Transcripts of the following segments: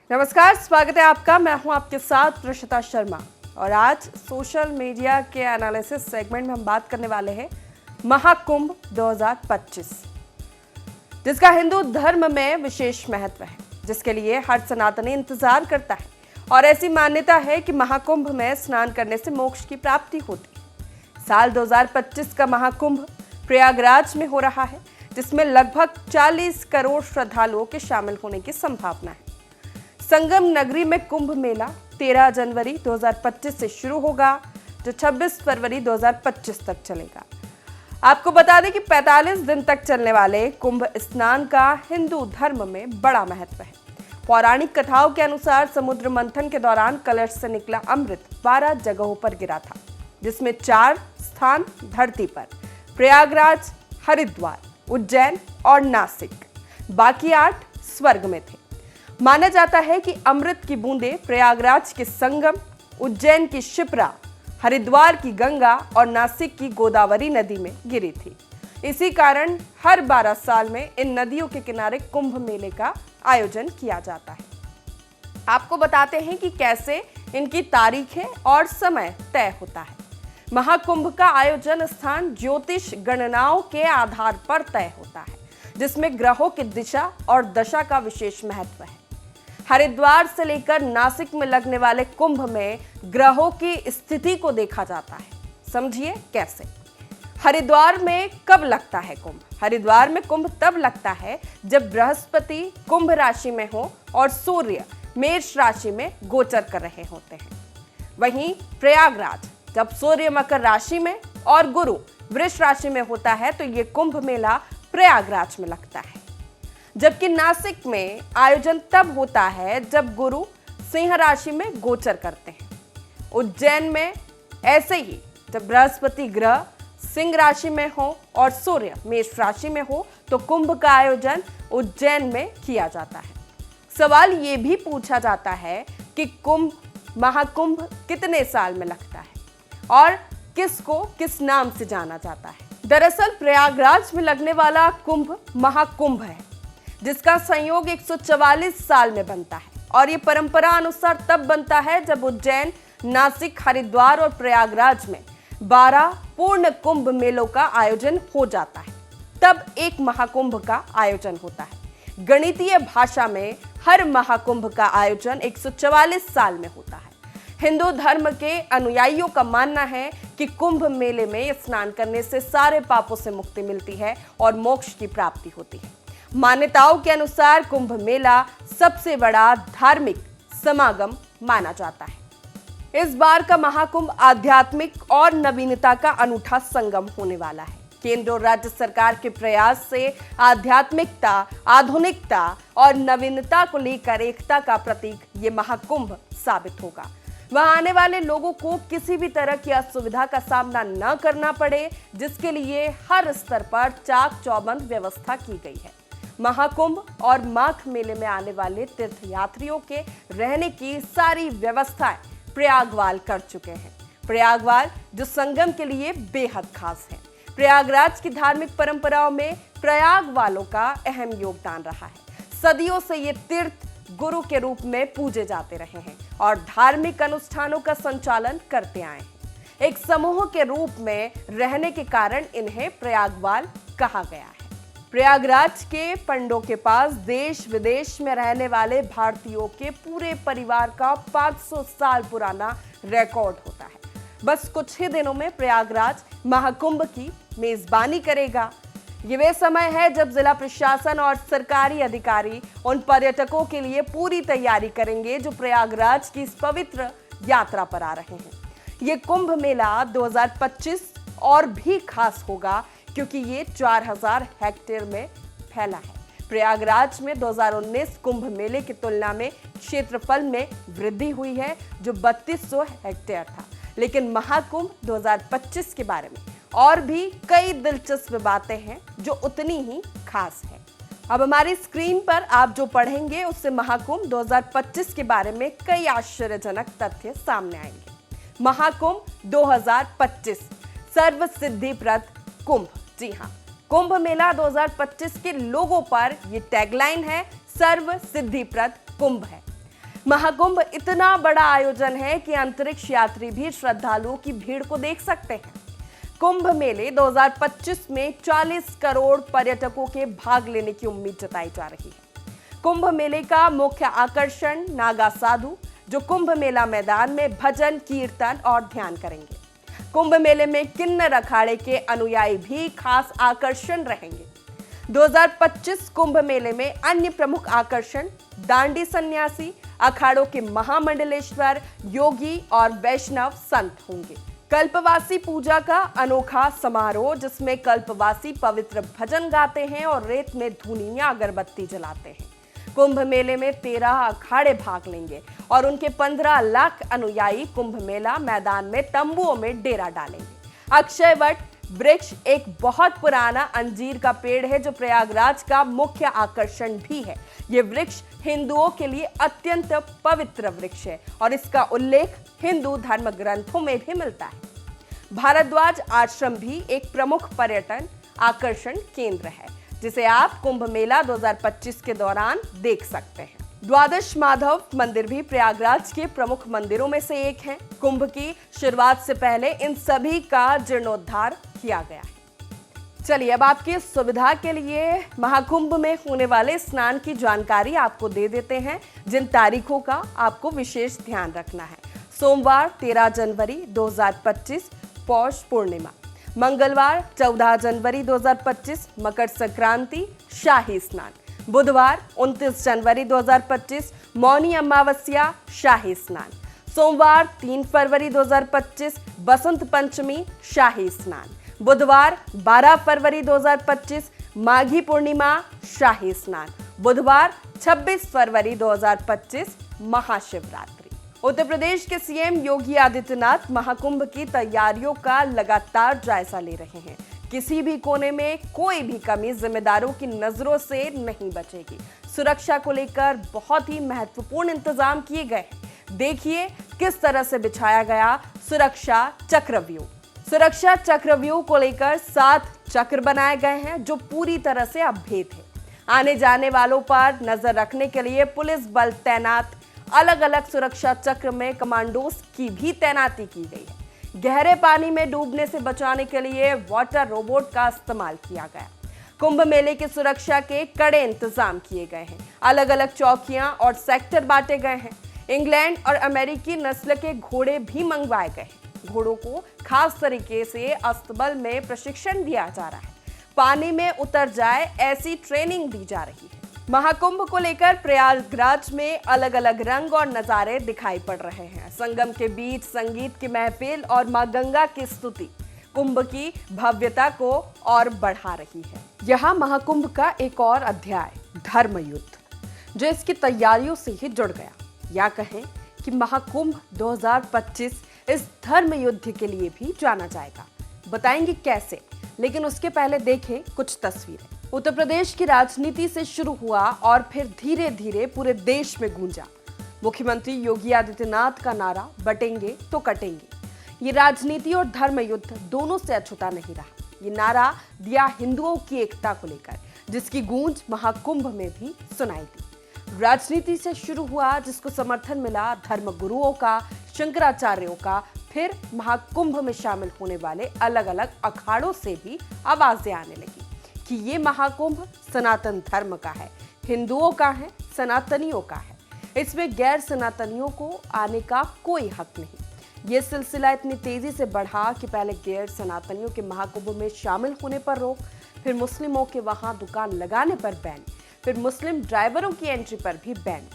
नमस्कार, स्वागत है आपका। मैं हूं आपके साथ ऋषिता शर्मा और आज सोशल मीडिया के एनालिसिस सेगमेंट में हम बात करने वाले हैं महाकुंभ 2025, जिसका हिंदू धर्म में विशेष महत्व है, जिसके लिए हर सनातनी इंतजार करता है। और ऐसी मान्यता है कि महाकुंभ में स्नान करने से मोक्ष की प्राप्ति होती है। साल 2025 का महाकुंभ प्रयागराज में हो रहा है, जिसमें लगभग 40 करोड़ श्रद्धालुओं के शामिल होने की संभावना है। संगम नगरी में कुंभ मेला 13 जनवरी 2025 से शुरू होगा, जो 26 फरवरी 2025 तक चलेगा। आपको बता दें कि 45 दिन तक चलने वाले कुंभ स्नान का हिंदू धर्म में बड़ा महत्व है। पौराणिक कथाओं के अनुसार समुद्र मंथन के दौरान कलश से निकला अमृत 12 जगहों पर गिरा था, जिसमें 4 स्थान धरती पर, प्रयागराज, हरिद्वार, उज्जैन और नासिक, बाकी 8 स्वर्ग में थे। माना जाता है कि अमृत की बूंदें प्रयागराज के संगम, उज्जैन की शिप्रा, हरिद्वार की गंगा और नासिक की गोदावरी नदी में गिरी थी। इसी कारण हर 12 साल में इन नदियों के किनारे कुंभ मेले का आयोजन किया जाता है। आपको बताते हैं कि कैसे इनकी तारीखें और समय तय होता है। महाकुंभ का आयोजन स्थान ज्योतिष गणनाओं के आधार पर तय होता है, जिसमें ग्रहों की दिशा और दशा का विशेष महत्व है। हरिद्वार से लेकर नासिक में लगने वाले कुंभ में ग्रहों की स्थिति को देखा जाता है। समझिए कैसे। हरिद्वार में कब लगता है कुंभ? हरिद्वार में कुंभ तब लगता है जब बृहस्पति कुंभ राशि में हो और सूर्य मेष राशि में गोचर कर रहे होते हैं। वहीं प्रयागराज जब सूर्य मकर राशि में और गुरु वृष राशि में होता है, तो ये कुंभ मेला प्रयागराज में लगता है। जबकि नासिक में आयोजन तब होता है जब गुरु सिंह राशि में गोचर करते हैं। उज्जैन में ऐसे ही जब बृहस्पति ग्रह सिंह राशि में हो और सूर्य मेष राशि में हो, तो कुंभ का आयोजन उज्जैन में किया जाता है। सवाल ये भी पूछा जाता है कि महाकुंभ कितने साल में लगता है और किसको किस नाम से जाना जाता है। दरअसल प्रयागराज में लगने वाला कुंभ महाकुंभ है, जिसका संयोग 144 साल में बनता है और ये परंपरा अनुसार तब बनता है जब उज्जैन, नासिक, हरिद्वार और प्रयागराज में 12 पूर्ण कुंभ मेलों का आयोजन हो जाता है। तब एक महाकुंभ का आयोजन होता है। गणितीय भाषा में हर महाकुंभ का आयोजन 144 साल में होता है। हिंदू धर्म के अनुयायियों का मानना है कि कुंभ मेले में स्नान करने से सारे पापों से मुक्ति मिलती है और मोक्ष की प्राप्ति होती है। मान्यताओं के अनुसार कुंभ मेला सबसे बड़ा धार्मिक समागम माना जाता है। इस बार का महाकुंभ आध्यात्मिक और नवीनता का अनूठा संगम होने वाला है। केंद्र और राज्य सरकार के प्रयास से आध्यात्मिकता, आधुनिकता और नवीनता को लेकर एकता का प्रतीक ये महाकुंभ साबित होगा। वहां आने वाले लोगों को किसी भी तरह की असुविधा का सामना न करना पड़े, जिसके लिए हर स्तर पर चाक चौबंद व्यवस्था की गई है। महाकुंभ और माघ मेले में आने वाले तीर्थयात्रियों के रहने की सारी व्यवस्थाएं प्रयागवाल कर चुके हैं। प्रयागवाल जो संगम के लिए बेहद खास है। प्रयागराज की धार्मिक परंपराओं में प्रयाग वालों का अहम योगदान रहा है। सदियों से ये तीर्थ गुरु के रूप में पूजे जाते रहे हैं और धार्मिक अनुष्ठानों का संचालन करते आए हैं। एक समूह के रूप में रहने के कारण इन्हें प्रयागवाल कहा गया है। प्रयागराज के पंडों के पास देश विदेश में रहने वाले भारतीयों के पूरे परिवार का 500 साल पुराना रिकॉर्ड होता है। बस कुछ ही दिनों में प्रयागराज महाकुंभ की मेजबानी करेगा। ये वे समय है जब जिला प्रशासन और सरकारी अधिकारी उन पर्यटकों के लिए पूरी तैयारी करेंगे जो प्रयागराज की इस पवित्र यात्रा पर आ रहे हैं। ये कुंभ मेला 2025 और भी खास होगा, क्योंकि ये 4000 हेक्टेयर में फैला है। प्रयागराज में 2019 कुंभ मेले की तुलना में क्षेत्रफल में वृद्धि हुई है, जो 3200 हेक्टेयर था। लेकिन महाकुंभ 2025 के बारे में और भी कई दिलचस्प बातें हैं जो उतनी ही खास है। अब हमारी स्क्रीन पर आप जो पढ़ेंगे उससे महाकुंभ 2025 के बारे में कई आश्चर्यजनक तथ्य सामने आएंगे। महाकुंभ 2025 सर्व सिद्धिप्रद कुंभ। जी हाँ, कुंभ मेला 2025 के लोगों पर ये टैगलाइन है, सर्व सिद्धिप्रद कुंभ है। महाकुंभ इतना बड़ा आयोजन है कि अंतरिक्ष यात्री भी श्रद्धालुओं की भीड़ को देख सकते हैं। कुंभ मेले 2025 में 40 करोड़ पर्यटकों के भाग लेने की उम्मीद जताई जा रही है। कुंभ मेले का मुख्य आकर्षण नागा साधु, जो कुंभ मेला मैदान में भजन, कीर्तन और ध्यान करेंगे। कुंभ मेले में किन्नर अखाड़े के अनुयायी भी खास आकर्षण रहेंगे। 2025 कुंभ मेले में अन्य प्रमुख आकर्षण दांडी सन्यासी, अखाड़ों के महामंडलेश्वर, योगी और वैष्णव संत होंगे। कल्पवासी पूजा का अनोखा समारोह, जिसमें कल्पवासी पवित्र भजन गाते हैं और रेत में धूनी या अगरबत्ती जलाते हैं। कुंभ मेले में 13 अखाड़े भाग लेंगे और उनके 15 लाख अनुयायी कुंभ मेला मैदान में तंबुओं में डेरा डालेंगे। अक्षयवट वृक्ष एक बहुत पुराना अंजीर का पेड़ है, जो प्रयागराज का मुख्य आकर्षण भी है। ये वृक्ष हिंदुओं के लिए अत्यंत पवित्र वृक्ष है और इसका उल्लेख हिंदू धर्म ग्रंथों में भी मिलता है। भारद्वाज आश्रम भी एक प्रमुख पर्यटन आकर्षण केंद्र है, जिसे आप कुंभ मेला 2025 के दौरान देख सकते हैं। द्वादश माधव मंदिर भी प्रयागराज के प्रमुख मंदिरों में से एक है। कुंभ की शुरुआत से पहले इन सभी का जीर्णोद्धार किया गया है। चलिए अब आपकी सुविधा के लिए महाकुंभ में होने वाले स्नान की जानकारी आपको दे देते हैं, जिन तारीखों का आपको विशेष ध्यान रखना है। सोमवार 13 जनवरी 2025 पौष पूर्णिमा, मंगलवार 14 जनवरी 2025 मकर संक्रांति शाही स्नान, बुधवार 29 जनवरी 2025 मौनी अमावस्या शाही स्नान, सोमवार 3 फरवरी 2025 बसंत पंचमी शाही स्नान, बुधवार 12 फरवरी 2025 माघी पूर्णिमा शाही स्नान, बुधवार 26 फरवरी 2025 महाशिवरात्रि। उत्तर प्रदेश के सीएम योगी आदित्यनाथ महाकुंभ की तैयारियों का लगातार जायजा ले रहे हैं। किसी भी कोने में कोई भी कमी जिम्मेदारों की नजरों से नहीं बचेगी। सुरक्षा को लेकर बहुत ही महत्वपूर्ण इंतजाम किए गए हैं। देखिए किस तरह से बिछाया गया सुरक्षा चक्रव्यूह। सुरक्षा चक्रव्यूह को लेकर 7 चक्र बनाए गए हैं, जो पूरी तरह से अभेद है। आने जाने वालों पर नजर रखने के लिए पुलिस बल तैनात, अलग अलग सुरक्षा चक्र में कमांडोज की भी तैनाती की गई है। गहरे पानी में डूबने से बचाने के लिए वाटर रोबोट का इस्तेमाल किया गया। कुंभ मेले की सुरक्षा के कड़े इंतजाम किए गए हैं। अलग अलग चौकियां और सेक्टर बांटे गए हैं। इंग्लैंड और अमेरिकी नस्ल के घोड़े भी मंगवाए गए हैं। घोड़ों को खास तरीके से अस्तबल में प्रशिक्षण दिया जा रहा है। पानी में उतर जाए ऐसी ट्रेनिंग दी जा रही है। महाकुंभ को लेकर प्रयागराज में अलग अलग रंग और नजारे दिखाई पड़ रहे हैं। संगम के बीच संगीत की महफिल और मां गंगा की स्तुति कुंभ की भव्यता को और बढ़ा रही है। यहाँ महाकुंभ का एक और अध्याय धर्म युद्ध, जो इसकी तैयारियों से ही जुड़ गया। या कहें कि महाकुंभ 2025 इस धर्म युद्ध के लिए भी जाना जाएगा। बताएंगे कैसे, लेकिन उसके पहले देखें कुछ तस्वीरें। उत्तर प्रदेश की राजनीति से शुरू हुआ और फिर धीरे धीरे पूरे देश में गूंजा मुख्यमंत्री योगी आदित्यनाथ का नारा, बटेंगे तो कटेंगे। ये राजनीति और धर्म युद्ध दोनों से अछूता नहीं रहा। ये नारा दिया हिंदुओं की एकता को लेकर, जिसकी गूंज महाकुंभ में भी सुनाई दी। राजनीति से शुरू हुआ, जिसको समर्थन मिला धर्म गुरुओं का, शंकराचार्यों का, फिर महाकुंभ में शामिल होने वाले अलग अलग अखाड़ों से भी आवाजें आने लगी कि ये महाकुंभ सनातन धर्म का है, हिंदुओं का है, सनातनियों का है। इसमें गैर सनातनियों को आने का कोई हक नहीं। ये सिलसिला इतनी तेजी से बढ़ा कि पहले गैर सनातनियों के महाकुंभ में शामिल होने पर रोक, फिर मुस्लिमों के वहां दुकान लगाने पर बैन, फिर मुस्लिम ड्राइवरों की एंट्री पर भी बैन।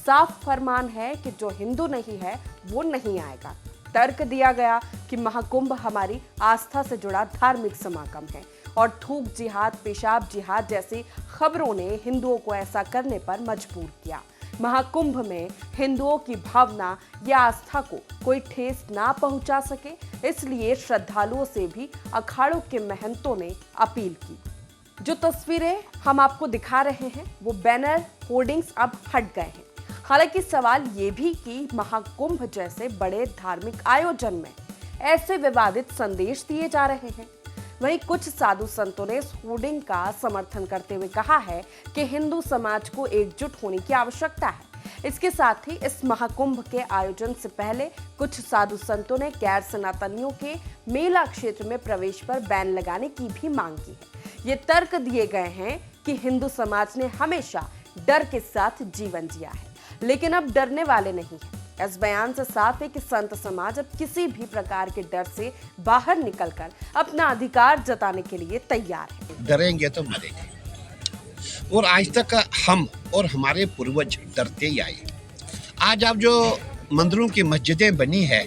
साफ फरमान है कि जो हिंदू नहीं है वो नहीं आएगा। तर्क दिया गया कि महाकुंभ हमारी आस्था से जुड़ा धार्मिक समागम है और थूक जिहाद, पेशाब जिहाद जैसी खबरों ने हिंदुओं को ऐसा करने पर मजबूर किया। महाकुंभ में हिंदुओं की भावना या आस्था को कोई ठेस ना पहुंचा सके, इसलिए श्रद्धालुओं से भी अखाड़ों के महंतों ने अपील की। जो तस्वीरें हम आपको दिखा रहे हैं वो बैनर, होर्डिंग्स अब हट गए हैं। हालांकि सवाल ये भी कि महाकुंभ जैसे बड़े धार्मिक आयोजन में ऐसे विवादित संदेश दिए जा रहे हैं। वहीं कुछ साधु संतों ने इस होर्डिंग का समर्थन करते हुए कहा है कि हिंदू समाज को एकजुट होने की आवश्यकता है। इसके साथ ही इस महाकुंभ के आयोजन से पहले कुछ साधु संतों ने गैर सनातनियों के मेला क्षेत्र में प्रवेश पर बैन लगाने की भी मांग की है। ये तर्क दिए गए हैं कि हिंदू समाज ने हमेशा डर के साथ जीवन जिया है, लेकिन अब डरने वाले नहीं है। इस बयान से साफ है कि संत समाज अब किसी भी प्रकार के डर से बाहर निकलकर अपना अधिकार जताने के लिए तैयार है। डरेंगे तो मरेंगे, और आज तक हम और हमारे पूर्वज डरते ही आए। आज अब जो मंदिरों की मस्जिदें बनी है,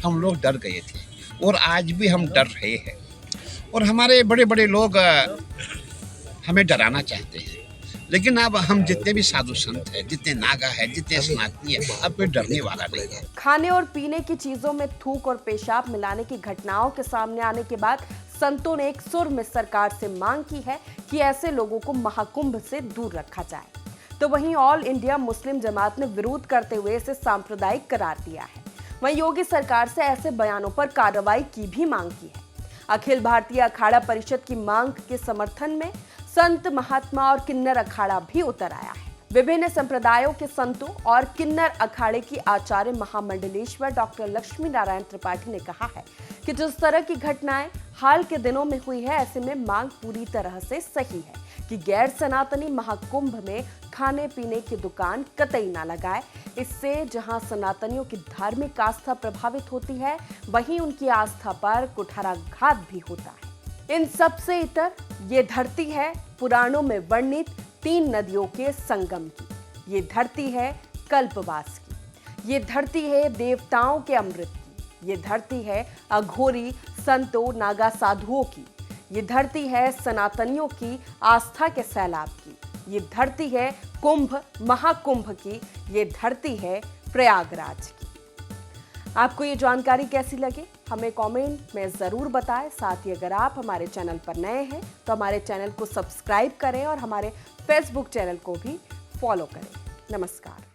हम लोग डर गए थे और आज भी हम डर रहे हैं, और हमारे बड़े बड़े लोग हमें डराना चाहते हैं। लेकिन अब हम जितने भी साधु संत हैं, जितने नागा है, जितने सनातनी है, अब कोई डरने वाला नहीं है। खाने और पीने की चीजों में थूक और पेशाब मिलाने की घटनाओं के सामने आने के बाद संतों ने एक सुर में सरकार से मांग की है कि ऐसे लोगों को महाकुंभ से दूर रखा जाए। तो वहीं ऑल इंडिया मुस्लिम जमात ने विरोध करते हुए इसे सांप्रदायिक करार दिया है। वहीं योगी सरकार से ऐसे बयानों पर कार्रवाई की भी मांग की है। अखिल भारतीय अखाड़ा परिषद की मांग के समर्थन में संत, महात्मा और किन्नर अखाड़ा भी उतर आया है। विभिन्न संप्रदायों के संतों और किन्नर अखाड़े की आचार्य महामंडलेश्वर डॉक्टर लक्ष्मी नारायण त्रिपाठी ने कहा है कि जिस तरह की घटनाएं हाल के दिनों में हुई है, ऐसे में मांग पूरी तरह से सही है कि गैर सनातनी महाकुंभ में खाने पीने की दुकान कतई ना लगाए। इससे जहां सनातनियों की धार्मिक आस्था प्रभावित होती है, वहीं उनकी आस्था पर कुठाराघात भी होता है। इन सब से इतर ये धरती है पुराणों में वर्णित 3 नदियों के संगम की। ये धरती है कल्पवास की। ये धरती है देवताओं के अमृत की। ये धरती है अघोरी संतों, नागा साधुओं की। ये धरती है सनातनियों की आस्था के सैलाब की। ये धरती है कुंभ, महाकुंभ की। ये धरती है प्रयागराज की। आपको ये जानकारी कैसी लगी, हमें कमेंट में ज़रूर बताएं। साथ ही अगर आप हमारे चैनल पर नए हैं तो हमारे चैनल को सब्सक्राइब करें और हमारे फेसबुक चैनल को भी फॉलो करें। नमस्कार।